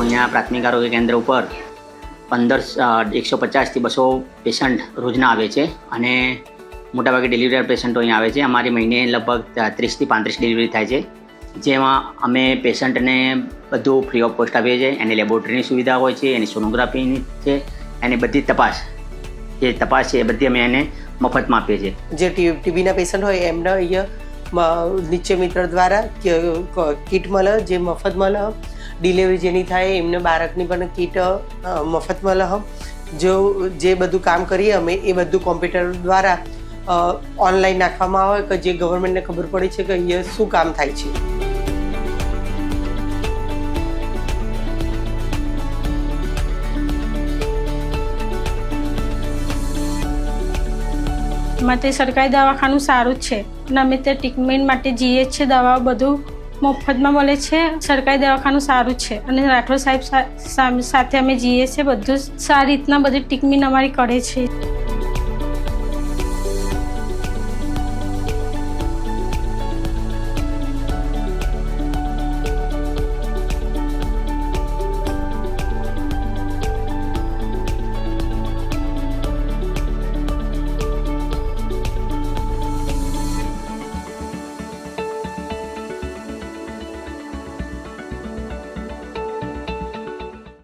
અહીંયા પ્રાથમિક આરોગ્ય કેન્દ્ર ઉપર 150 થી 200 પેશન્ટ રોજના આવે છે અને મોટાભાગે ડિલિવરી પેશન્ટો અહીંયા આવે છે. અમારી મહિને લગભગ 30 થી 35 ડિલિવરી થાય છે, જેમાં અમે પેશન્ટને બધું ફ્રી ઓફ કોસ્ટ આપીએ છીએ. એની લેબોરેટરીની સુવિધા હોય છે, એની સોનોગ્રાફીની છે, એની બધી તપાસ છે એ બધી અમે એને મફતમાં આપીએ છીએ. જે ટીબીના પેશન્ટ હોય એમને અહીંયા નિશ્ચય મિત્ર દ્વારા કીટ મળે, જે મફત મળે. ડિલિવરી જેની થાય એમને બાળકની પણ કીટ મફત મળે. જે બધું કામ કરીએ અમે એ બધું કોમ્પ્યુટર દ્વારા ઓનલાઈન નાખવામાં આવે કે જે ગવર્મેન્ટને ખબર પડી છે કે અહીંયા શું કામ થાય છે. માટે સરકારી દવાખાનું સારું જ છે અને અમે તે ટ્રીટમેન્ટ માટે જઈએ છીએ. દવાઓ બધું મફતમાં મળે છે. સરકારી દવાખાનું સારું જ છે અને રાઠોડ સાહેબ સાથે અમે જઈએ છીએ. બધું સારી રીતના બધી ટ્રીટમેન્ટ અમારી કરે છે.